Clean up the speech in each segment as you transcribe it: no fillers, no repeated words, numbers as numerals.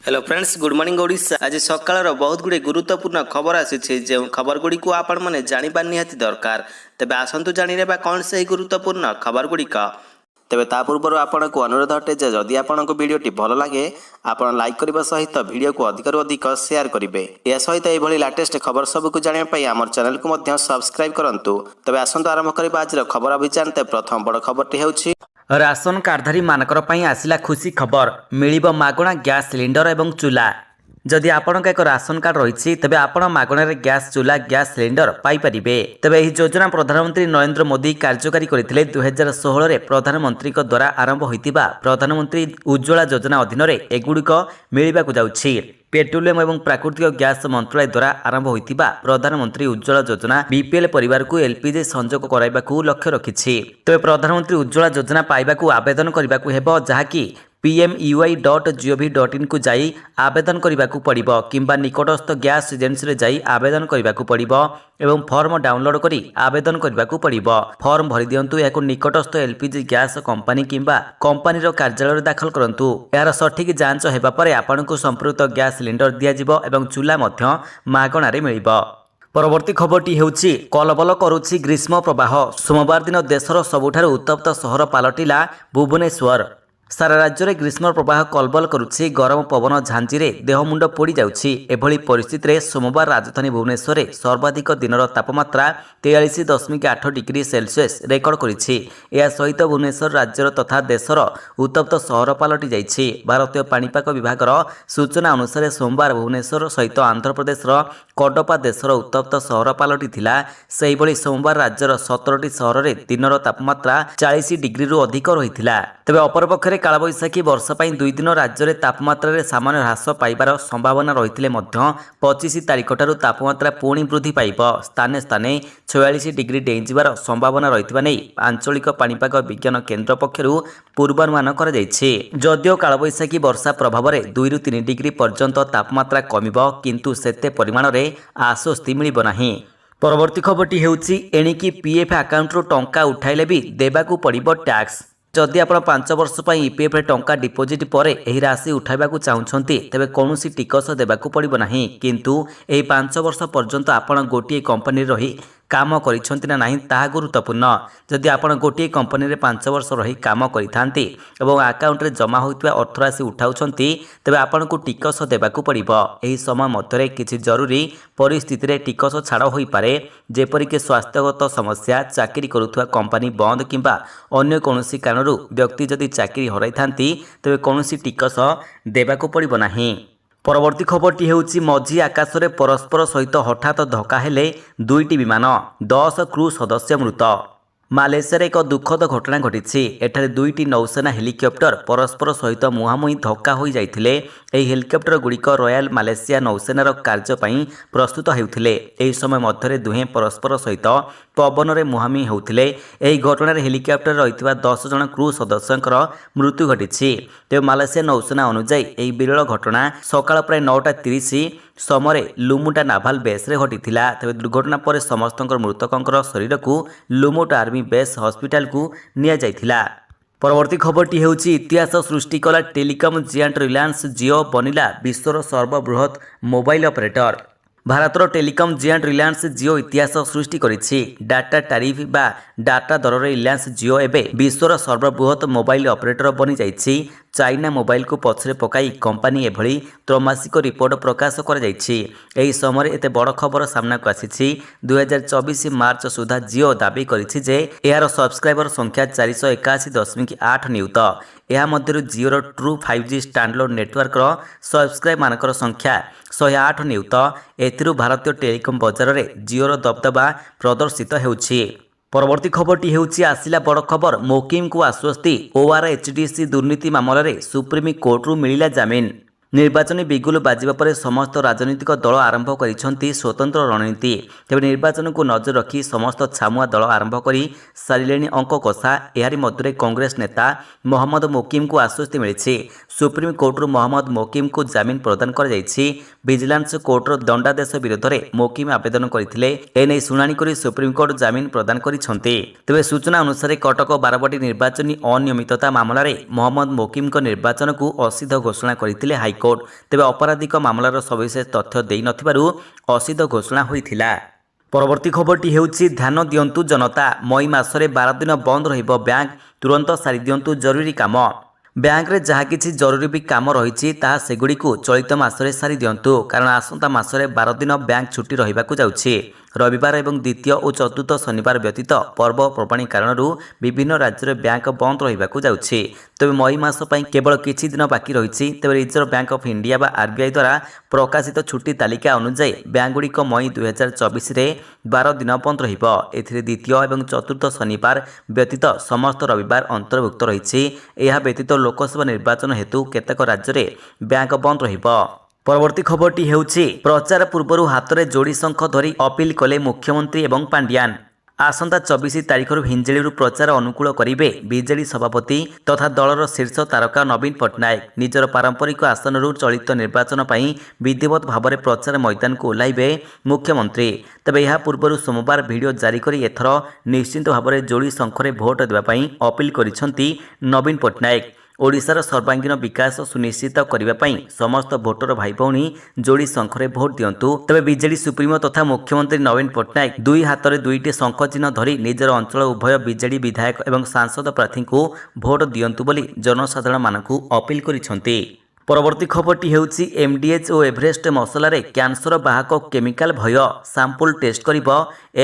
Hello friends good morning Odisha आज सकाळ बहुत गुड़े गुरुत्वपूर्ण खबर आसी जो खबर गुड़ी को आपण मैंने जाना निहाती दरकार तेज आसतु जाना कौन से गुरुत्वपूर्ण खबर गुड़िक तेज ता पूर्व आपन को अनुरोध अटे जदि आपन को वीडियोटी भल लगे आपन लाइक करने सहित वीडियो को अधिक अधिक शेयर करेंगे यह सहित यह लाटेस्ट खबर सबको जानापी आम चैनल को सब्सक्राइब करूँ तेज आसतु आरंभ करवा आज खबर अभियान ते प्रथम बड़ खबरटी होछि राशन कार्डधारी मानकर पई आसिला खुशी खबर मिलिबो मागणा गैस सिलिंडर एवं चूल्हा जदि आपनक एक राशन कार्ड रही तेबे आपण मागणारे गैस चूल्हा गैस सिलिंडर पाई परिबे। तेबे एही योजना प्रधानमंत्री नरेंद्र मोदी कार्यकारी करथिले 2016 रे प्रधानमंत्री द्वारा आरंभ होइतिबा प्रधानमंत्री उज्ज्वला योजना अधीन रे एगुड़िक मिलिबाकु जाउछि। पेट्रोलियम एवं प्राकृतिक गैस मंत्रालय द्वारा आरंभ होइतिबा प्रधानमंत्री उज्ज्वला योजना बीपीएल परिवार को एलपीजी संजोग कराइबाकू लक्ष्य रखिछि। तेबे प्रधानमंत्री उज्ज्वला योजना पाइबाकू आवेदन करिबाकू हेबो जहाकी pmui.gov.in को जाई आवेदन करबाकू पड़िबो किंबा निकटस्थ गैस एजेंसी रे जाई आवेदन करबाकू पड़िबो एवं फॉर्म डाउनलोड करी आवेदन करबाकू पड़िबो। फॉर्म भरि दियंतु याकू निकटस्थ एलपीजी गैस कंपनी किंबा कंपनी रो कार्यालय रे दाखल करंतु। यार सठिक जांच हेबा परे आपनकू संपूर्ण गैस सिलिंडर दिया जिवो एवं चूल्हा मध्य मागणा रे मिलिबो। परवर्ती खबरटी हेउछि कलबल करुछि ग्रीष्म प्रवाह सोमवार दिन देशर सबुठारु उत्तप्त सहर पालटिला भुवनेश्वर। सारा राज्य में ग्रीष्म प्रवाह कलबल करुछि गरम पवन झांझीरे देहमुंड पोड़ी जाउछि। एभली परिस्थिति रे सोमवार राजधानी भुवनेश्वर रे सर्वाधिक दिनर तापमात्रा 43.8 डिग्री सेल्सियस रेकर्ड करिछि। या सहित भुवनेश्वर राज्यर तथा देशर उत्तप्त सहर पालटि जाइछि। भारतीय पाणीपाग विभागर सूचना अनुसार सोमवार भुवनेश्वर सहित आंध्र प्रदेशर कडपा देशर उत्तप्त सहर पालटि थिला। सेहिभଳି सोमवार राज्यर 17टी सहर रे दिनर तापमात्रा 40 डिग्री रु अधिक रहिथिला। तेबे अपरपक्षरे कालबैशाखी वर्षा पाई 2 दिन राज्य में तापमात्रा रे सामान्य ह्रास पाइबार संभावना रही 25 तारिख ठारू तापमात्रा पुणी वृद्धि पाइब। स्थाने स्थाने 46 डिग्री डेईंजिबार संभावना रही आंचलिक पाणीपाग विज्ञान केन्द्र पक्षरु पूर्वानुमान करा जायछि। जदिओ कालबैशाखी वर्षा प्रभाव में 2 ରୁ 3 डिग्री पर्यंत तापमात्रा कमिब किंतु सेते परिमाण रे आश्वस्ति मिलिब नाही। परवर्ती खबरटी हेउछि एणिकी पीएफ अकाउंट टंका उठाइले भी देबाकू पड़िब टैक्स। जदि आप 5 वर्ष पर ईपीएफ टंका डिपोजिट पर यह राशि उठाइबाकू चाहुछंती तेबे कौनसी टिकस देबाकू पड़िब नाही किंतु एही 5 वर्ष पर्यंत आपण गोटिए कंपनी रही काम करिसंती ना नाही ताहा गुरुत्वपूर्ण। जदि आपण गोटिए कंपनी रे 5 वर्ष रही काम करिथांती एवं अकाउंट रे जमा होइतबा अर्थराशि उठाउछंती तेबे आपनको टिकस देबाकू पड़िबो। एही समय मध्यरे किछि जरूरी परिस्थिति रे टिकस छाड़ होई पारे जेपरि कि स्वास्थ्यगत समस्या चाकरी करुथुवा कंपनी बंद किंबा अन्य कोनोसी कारणरू व्यक्ति जदि चाकरी हराइथांती तेबे कोनोसी टिकस देबाकू पड़िबो नाही। परवर्ती खबरटी हेउछि मझी आकाश में परस्पर सहित हठात धक्का हेले 2टी विमान 10 क्रू सदस्य मृत। मालेशिया एक दुखद घटना घटी। एठारे 2टी नौसेना हेलिकप्टर परस्पर सहित मुहांमुही धक्का हो जाइथिले। एही हेलिकप्टर गुड़िक रॉयल मालेशिया नौसेनार कार्य पई प्रस्तुत हेउथिले। एही समय मध्यरे दुहें परस्पर सहित पवन में मुहांमुही होउथिले। एही घटना हेलिकप्टर रहितबा 10 जन क्रू सदस्यंकर मृत्यु घटी। तेज मालेशिया नौसेना अनुसार यह विरल घटना सकाळ प्राय 9:30 समय लुमुटा नाभाल बेस रे घटी। तेज दुर्घटना पर समस्त मृतकों शरीर को लुमुट आर्मी बेस हॉस्पिटल को निया जाइथिला। परवर्ती खबरटी हेउछि इतिहास सृष्टि कला टेलिकम जियांट रिलायंस जियो बनिला विश्वर सर्वबृहत मोबाइल ऑपरेटर। भारतर टेलिकम जियांट रिलायंस जियो इतिहास सृष्टि करिछि। डाटा टैरिफ बा डाटा दर रे रिलायंस जियो एबे विश्वर सर्वबृहत मोबाइल ऑपरेटर बनि जाइछि। चाइना मोबाइल को पछरे पकाई कंपनी एभली त्रैमासिक रिपोर्ट प्रकाश कर जाइछि। एही समय एते बड़ खबर सामना को आसिछि। 2024 मार्च सुधा जियो दाबी करिछि जे एहार सब्सक्राइबर संख्या 481.8 नियुत। यह मध्य जियोर true 5G standalone network subscribe मानकर संख्या 108 नियुत। एथिरु भारतीय टेलिकम बजार रे जियोर दबदबा प्रदर्शित हेउछि। परवर्ती खबरटी हेउछि आसिला बड़ खबर मोकिम को आश्वस्ति ओआरएचडीसी दुर्नीति मामला रे सुप्रीम कोर्ट मिलिला जामिन। निर्वाचन बिगुल बाजिबा परे समस्त राजनीतिक दल आरंभ करिसंती स्वतंत्र रणनीति। तेबे निर्वाचन को नजर रखी समस्त छामुआ दल आरंभ करी सारिलेनी अंक कषा। एहारी मध्य कांग्रेस नेता मोहम्मद मोकिम को आश्वस्ति मिली। ସୁପ୍ରିମକୋର୍ଟରୁ ମହମ୍ମଦ ମୋକିମଙ୍କୁ ଜାମିନ ପ୍ରଦାନ କରାଯାଇଛି। ଭିଜିଲାନ୍ସ କୋର୍ଟର ଦଣ୍ଡାଦେଶ ବିରୋଧରେ ମୋକିମ ଆବେଦନ କରିଥିଲେ। ଏନେଇ ଶୁଣାଣି କରି ସୁପ୍ରିମକୋର୍ଟ ଜାମିନ ପ୍ରଦାନ କରିଛନ୍ତି। ତେବେ ସୂଚନା ଅନୁସାରେ କଟକ ବାରବାଟୀ ନିର୍ବାଚନୀ ଅନିୟମିତତା ମାମଲାରେ ମହମ୍ମଦ ମୋକିମଙ୍କ ନିର୍ବାଚନକୁ ଅସିଦ୍ଧ ଘୋଷଣା କରିଥିଲେ ହାଇକୋର୍ଟ। ତେବେ ଅପରାଧିକ ମାମଲାର ସବିଶେଷ ତଥ୍ୟ ଦେଇନଥିବାରୁ ଅସିଦ୍ଧ ଘୋଷଣା ହୋଇଥିଲା। ପରବର୍ତ୍ତୀ ଖବରଟି ହେଉଛି ଧ୍ୟାନ ଦିଅନ୍ତୁ ଜନତା, ମଇ ମାସରେ 12 ଦିନ ବନ୍ଦ ରହିବ ବ୍ୟାଙ୍କ, ତୁରନ୍ତ ସାରିଦିଅନ୍ତୁ ଜରୁରୀ କାମ। ବ୍ୟାଙ୍କରେ ଯାହା କିଛି ଜରୁରୀ ବି କାମ ରହିଛି ତାହା ସେଗୁଡ଼ିକୁ ଚଳିତ ମାସରେ ସାରି ଦିଅନ୍ତୁ, କାରଣ ଆସନ୍ତା ମାସରେ 12 ଦିନ ବ୍ୟାଙ୍କ ଛୁଟି ରହିବାକୁ ଯାଉଛି। ରବିବାର ଏବଂ ଦ୍ୱିତୀୟ ଓ ଚତୁର୍ଥ ଶନିବାର ବ୍ୟତୀତ ପର୍ବପର୍ବାଣୀ କାରଣରୁ ବିଭିନ୍ନ ରାଜ୍ୟରେ ବ୍ୟାଙ୍କ ବନ୍ଦ ରହିବାକୁ ଯାଉଛି। ତେବେ ମଇ ମାସ ପାଇଁ କେବଳ କିଛି ଦିନ ବାକି ରହିଛି। ତେବେ ରିଜର୍ଭ ବ୍ୟାଙ୍କ ଅଫ୍ ଇଣ୍ଡିଆ ବା RBI ଦ୍ୱାରା ପ୍ରକାଶିତ ଛୁଟି ତାଲିକା ଅନୁଯାୟୀ ବ୍ୟାଙ୍କଗୁଡ଼ିକ ମଇ 2024ରେ 12 ଦିନ ବନ୍ଦ ରହିବ। ଏଥିରେ ଦ୍ୱିତୀୟ ଏବଂ ଚତୁର୍ଥ ଶନିବାର ବ୍ୟତୀତ ସମସ୍ତ ରବିବାର ଅନ୍ତର୍ଭୁକ୍ତ ରହିଛି। ଏହା ବ୍ୟତୀତ ଲୋକସଭା ନିର୍ବାଚନ ହେତୁ କେତେକ ରାଜ୍ୟରେ ବ୍ୟାଙ୍କ ବନ୍ଦ ରହିବ। ପରବର୍ତ୍ତୀ ଖବରଟି ହେଉଛି ପ୍ରଚାର ପୂର୍ବରୁ ହାତରେ ଯୋଡ଼ି ଶଙ୍ଖ ଧରି ଅପିଲ କଲେ ମୁଖ୍ୟମନ୍ତ୍ରୀ ଏବଂ ପାଣ୍ଡିଆନ। ଆସନ୍ତା 24 ତାରିଖରୁ ହିଞ୍ଜିଳିରୁ ପ୍ରଚାର ଅନୁକୂଳ କରିବେ ବିଜେଡି ସଭାପତି ତଥା ଦଳର ଶୀର୍ଷ ତାରକା ନବୀନ ପଟ୍ଟନାୟକ। ନିଜର ପାରମ୍ପରିକ ଆସନରୁ ଚଳିତ ନିର୍ବାଚନ ପାଇଁ ବିଧିବଦ୍ଧ ଭାବରେ ପ୍ରଚାର ମଇଦାନକୁ ଓହ୍ଲାଇବେ ମୁଖ୍ୟମନ୍ତ୍ରୀ। ତେବେ ଏହା ପୂର୍ବରୁ ସୋମବାର ଭିଡ଼ିଓ ଜାରି କରି ଏଥର ନିଶ୍ଚିତ ଭାବରେ ଯୋଡ଼ି ଶଙ୍ଖରେ ଭୋଟ ଦେବା ପାଇଁ ଅପିଲ କରିଛନ୍ତି ନବୀନ ପଟ୍ଟନାୟକ। ଓଡ଼ିଶାର ସର୍ବାଙ୍ଗୀନ ବିକାଶ ସୁନିଶ୍ଚିତ କରିବା ପାଇଁ ସମସ୍ତ ଭୋଟର ଭାଇ ଭଉଣୀ ଯୋଡ଼ି ଶଙ୍ଖରେ ଭୋଟ ଦିଅନ୍ତୁ। ତେବେ ବିଜେଡି ସୁପ୍ରିମୋ ତଥା ମୁଖ୍ୟମନ୍ତ୍ରୀ ନବୀନ ପଟ୍ଟନାୟକ ଦୁଇ ହାତରେ ଦୁଇଟି ଶଙ୍ଖ ଚିହ୍ନ ଧରି ନିଜର ଅଞ୍ଚଳ ଉଭୟ ବିଜେଡି ବିଧାୟକ ଏବଂ ସାଂସଦ ପ୍ରାର୍ଥୀଙ୍କୁ ଭୋଟ ଦିଅନ୍ତୁ ବୋଲି ଜନସାଧାରଣମାନଙ୍କୁ ଅପିଲ କରିଛନ୍ତି। ପରବର୍ତ୍ତୀ ଖବରଟି ହେଉଛି MDH ଓ ଏଭରେଷ୍ଟ ମସଲାରେ କ୍ୟାନ୍ସର ବାହକ କେମିକାଲ ଭୟ, ସାମ୍ପଲ ଟେଷ୍ଟ କରିବ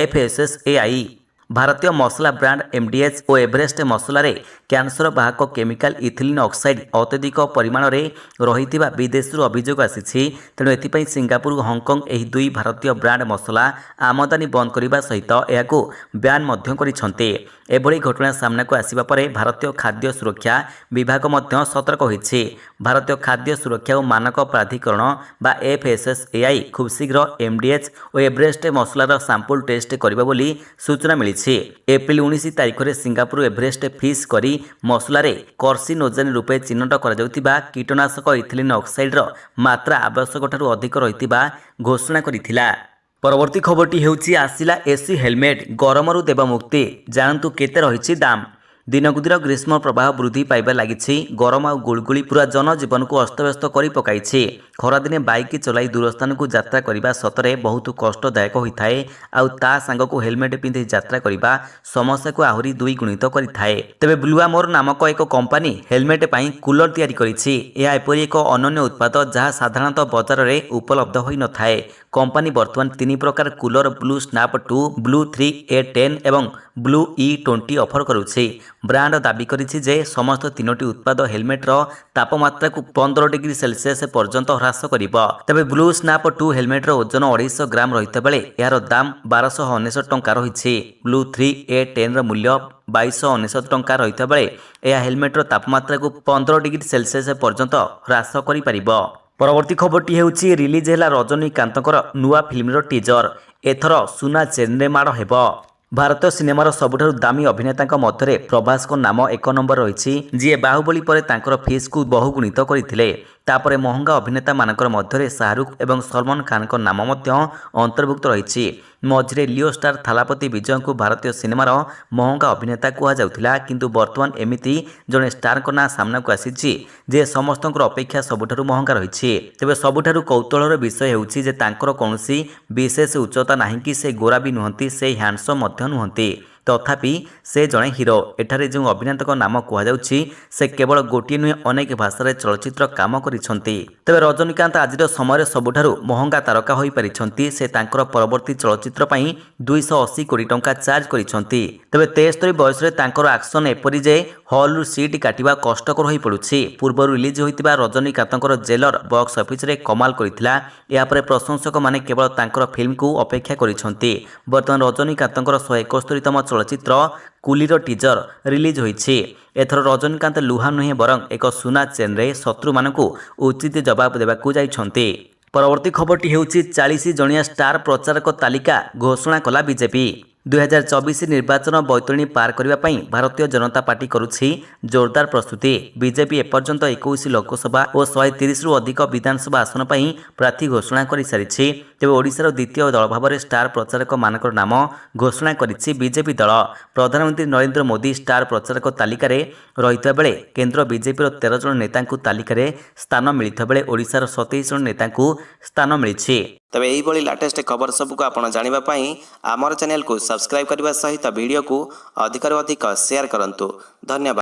FSSAI। ଭାରତୀୟ ମସଲା ବ୍ରାଣ୍ଡ MDH ଓ ଏଭରେଷ୍ଟ ମସଲାରେ କ୍ୟାନ୍ସର ବାହକ କେମିକାଲ ଇଥିଲିନ୍ ଅକ୍ସାଇଡ୍ ଅତ୍ୟଧିକ ପରିମାଣରେ ରହିଥିବା ବିଦେଶରୁ ଅଭିଯୋଗ ଆସିଛି। ତେଣୁ ଏଥିପାଇଁ ସିଙ୍ଗାପୁର ଓ ହଂକଂ ଏହି ଦୁଇ ଭାରତୀୟ ବ୍ରାଣ୍ଡ ମସଲା ଆମଦାନୀ ବନ୍ଦ କରିବା ସହିତ ଏହାକୁ ବ୍ୟାନ୍ ମଧ୍ୟ କରିଛନ୍ତି। ଏଭଳି ଘଟଣା ସାମ୍ନାକୁ ଆସିବା ପରେ ଭାରତୀୟ ଖାଦ୍ୟ ସୁରକ୍ଷା ବିଭାଗ ମଧ୍ୟ ସତର୍କ ହୋଇଛି। ଭାରତୀୟ ଖାଦ୍ୟ ସୁରକ୍ଷା ଓ ମାନକ ପ୍ରାଧିକରଣ ବା FSSAI ଖୁବ୍ ଶୀଘ୍ର MDH ଓ ଏଭରେଷ୍ଟ ମସଲାର ସାମ୍ପଲ ଟେଷ୍ଟ କରିବ ବୋଲି ସୂଚନା ମିଳିଛି। ଏପ୍ରିଲ 19 ତାରିଖରେ ସିଙ୍ଗାପୁର ଏଭରେଷ୍ଟ ଫିସ୍ କରି ମସଲାରେ କର୍ସିନୋଜେନ୍ ରୂପେ ଚିହ୍ନଟ କରାଯାଉଥିବା କୀଟନାଶକ ଇଥିଲିନ୍ ଅକ୍ସାଇଡ୍ର ମାତ୍ରା ଆବଶ୍ୟକଠାରୁ ଅଧିକ ରହିଥିବା ଘୋଷଣା କରିଥିଲା। ପରବର୍ତ୍ତୀ ଖବରଟି ହେଉଛି ଆସିଲା AC ହେଲମେଟ୍, ଗରମରୁ ଦେବ ମୁକ୍ତି, ଜାଣନ୍ତୁ କେତେ ରହିଛି ଦାମ। ଦିନକୁ ଦିନ ଗ୍ରୀଷ୍ମ ପ୍ରବାହ ବୃଦ୍ଧି ପାଇବା ଲାଗିଛି। ଗରମ ଆଉ ଗୁଳଗୁଳି ପୁରା ଜନଜୀବନକୁ ଅସ୍ତବ୍ୟସ୍ତ କରି ପକାଇଛି। ଖରାଦିନେ ବାଇକ୍ ଚଲାଇ ଦୂରସ୍ଥାନକୁ ଯାତ୍ରା କରିବା ସତରେ ବହୁତ କଷ୍ଟଦାୟକ ହୋଇଥାଏ। ଆଉ ତା ସାଙ୍ଗକୁ ହେଲମେଟ୍ ପିନ୍ଧି ଯାତ୍ରା କରିବା ସମସ୍ୟାକୁ ଆହୁରି ଦ୍ୱିଗୁଣିତ କରିଥାଏ। ତେବେ ବ୍ଲୁଆମୋର ନାମକ ଏକ କମ୍ପାନୀ ହେଲମେଟ୍ ପାଇଁ କୁଲର ତିଆରି କରିଛି। ଏହା ଏପରି ଏକ ଅନନ୍ୟ ଉତ୍ପାଦ ଯାହା ସାଧାରଣତଃ ବଜାରରେ ଉପଲବ୍ଧ ହୋଇନଥାଏ। କମ୍ପାନୀ ବର୍ତ୍ତମାନ 3 ପ୍ରକାର cooler blue snap 2, blue 3 A10 ଏବଂ ବ୍ଲୁ E20 ଅଫର କରୁଛି। ବ୍ରାଣ୍ଡ ଦାବି କରିଛି ଯେ ସମସ୍ତ 3ଟି ଉତ୍ପାଦ ହେଲମେଟ୍ର ତାପମାତ୍ରାକୁ 15 ଡିଗ୍ରୀ ସେଲସିୟସ୍ ପର୍ଯ୍ୟନ୍ତ ହ୍ରାସ କରିବ। ତେବେ ବ୍ଲୁ ସ୍ନାପ 2 ହେଲମେଟ୍ର ଓଜନ 250 ଗ୍ରାମ ରହିଥିବା ବେଳେ ଏହାର ଦାମ 1299 ଟଙ୍କା ରହିଛି। ବ୍ଲୁ 3 A10ର ମୂଲ୍ୟ 2299 ଟଙ୍କା ରହିଥିବା ବେଳେ ଏହା ହେଲମେଟ୍ର ତାପମାତ୍ରାକୁ 15 ଡିଗ୍ରୀ ସେଲସିୟସ୍ ପର୍ଯ୍ୟନ୍ତ ହ୍ରାସ କରିପାରିବ। ପରବର୍ତ୍ତୀ ଖବରଟି ହେଉଛି ରିଲିଜ୍ ହେଲା ରଜନୀକାନ୍ତଙ୍କର ନୂଆ ଫିଲ୍ମର ଟିଜର, ଏଥର ସୁନା ଚେନ୍ରେ ମାଡ଼ ହେବ। ଭାରତୀୟ ସିନେମାର ସବୁଠାରୁ ଦାମୀ ଅଭିନେତାଙ୍କ ମଧ୍ୟରେ ପ୍ରଭାସଙ୍କ ନାମ 1 ନମ୍ବର ରହିଛି, ଯିଏ ବାହୁବଳୀ ପରେ ତାଙ୍କର ଫିସ୍କୁ ବହୁଗୁଣିତ କରିଥିଲେ। ତାପରେ ମହଙ୍ଗା ଅଭିନେତାମାନଙ୍କର ମଧ୍ୟରେ ଶାହରୁଖ ଏବଂ ସଲମାନ ଖାନଙ୍କ ନାମ ମଧ୍ୟ ଅନ୍ତର୍ଭୁକ୍ତ ରହିଛି। ମଝିରେ ଲିଓ ଷ୍ଟାର ଥାଲାପତି ବିଜୟଙ୍କୁ ଭାରତୀୟ ସିନେମାର ମହଙ୍ଗା ଅଭିନେତା କୁହାଯାଉଥିଲା, କିନ୍ତୁ ବର୍ତ୍ତମାନ ଏମିତି ଜଣେ ଷ୍ଟାରଙ୍କ ନାଁ ସାମ୍ନାକୁ ଆସିଛି ଯେ ସମସ୍ତଙ୍କର ଅପେକ୍ଷା ସବୁଠାରୁ ମହଙ୍ଗା ରହିଛି। ତେବେ ସବୁଠାରୁ କୌତୂହଳର ବିଷୟ ହେଉଛି ଯେ ତାଙ୍କର କୌଣସି ବିଶେଷ ଉଚ୍ଚତା ନାହିଁ କି ସେ ଗୋରା ବି ନୁହନ୍ତି, ସେ ହ୍ୟାଣ୍ଡସମ୍ ମଧ୍ୟ ନୁହନ୍ତି। ତଥାପି ସେ ଜଣେ ହିରୋ। ଏଠାରେ ଯେଉଁ ଅଭିନେତାଙ୍କ ନାମ କୁହାଯାଉଛି ସେ କେବଳ ଗୋଟିଏ ନୁହେଁ ଅନେକ ଭାଷାରେ ଚଳଚ୍ଚିତ୍ର କାମ କରିଛନ୍ତି। ତେବେ ରଜନୀକାନ୍ତ ଆଜିର ସମୟରେ ସବୁଠାରୁ ମହଙ୍ଗା ତାରକା ହୋଇପାରିଛନ୍ତି। ସେ ତାଙ୍କର ପରବର୍ତ୍ତୀ ଚଳଚ୍ଚିତ୍ର ପାଇଁ 280 କୋଟି ଟଙ୍କା ଚାର୍ଜ କରିଛନ୍ତି। ତେବେ 73 ବୟସରେ ତାଙ୍କର ଆକ୍ସନ୍ ଏପରି ଯେ ହଲ୍ରୁ ସିଟ୍ କାଟିବା କଷ୍ଟକର ହୋଇପଡ଼ୁଛି। ପୂର୍ବରୁ ରିଲିଜ୍ ହୋଇଥିବା ରଜନୀକାନ୍ତଙ୍କର ଜେଲର ବକ୍ସ ଅଫିସରେ କମାଲ କରିଥିଲା। ଏହାପରେ ପ୍ରଶଂସକମାନେ କେବଳ ତାଙ୍କର ଫିଲ୍ମକୁ ଅପେକ୍ଷା କରିଛନ୍ତି। ବର୍ତ୍ତମାନ ରଜନୀକାନ୍ତଙ୍କର 171ତମ ଚଳଚ୍ଚିତ୍ର କୁଲିର ଟିଜର ରିଲିଜ୍ ହୋଇଛି। ଏଥର ରଜନୀକାନ୍ତ ଲୁହା ନୁହେଁ ବରଂ ଏକ ସୁନା ଚେନ୍ରେ ଶତ୍ରୁମାନଙ୍କୁ ଉଚିତ ଜବାବ ଦେବାକୁ ଯାଇଛନ୍ତି। ପରବର୍ତ୍ତୀ ଖବରଟି ହେଉଛି 40 ଜଣିଆ ଷ୍ଟାର ପ୍ରଚାରକ ତାଲିକା ଘୋଷଣା କଲା ବିଜେପି। 2024 ନିର୍ବାଚନ ବୈତରଣୀ ପାର କରିବା ପାଇଁ ଭାରତୀୟ ଜନତା ପାର୍ଟି କରୁଛି ଜୋରଦାର ପ୍ରସ୍ତୁତି। ବିଜେପି ଏପର୍ଯ୍ୟନ୍ତ 21 ଲୋକସଭା ଓ 130ରୁ ଅଧିକ ବିଧାନସଭା ଆସନ ପାଇଁ ପ୍ରାର୍ଥୀ ଘୋଷଣା କରିସାରିଛି। ତେବେ ଓଡ଼ିଶାର ଦ୍ୱିତୀୟ ଦଳ ଭାବରେ ଷ୍ଟାର ପ୍ରଚାରକମାନଙ୍କର ନାମ ଘୋଷଣା କରିଛି ବିଜେପି ଦଳ। ପ୍ରଧାନମନ୍ତ୍ରୀ ନରେନ୍ଦ୍ର ମୋଦି ଷ୍ଟାର ପ୍ରଚାରକ ତାଲିକାରେ ରହିଥିବା ବେଳେ କେନ୍ଦ୍ର ବିଜେପିର 13 ଜଣ ନେତାଙ୍କୁ ତାଲିକାରେ ସ୍ଥାନ ମିଳିଥିବା ବେଳେ ଓଡ଼ିଶାର 27 ଜଣ ନେତାଙ୍କୁ ସ୍ଥାନ ମିଳିଛି। ତେବେ ଏହିଭଳି ଲାଟେଷ୍ଟ ଖବର ସବୁକୁ ଆପଣ ଜାଣିବା ପାଇଁ ଆମର ଚ୍ୟାନେଲକୁ ସବସ୍କ୍ରାଇବ୍ କରିବା ସହିତ ଭିଡ଼ିଓକୁ ଅଧିକରୁ ଅଧିକ ସେୟାର କରନ୍ତୁ। ଧନ୍ୟବାଦ।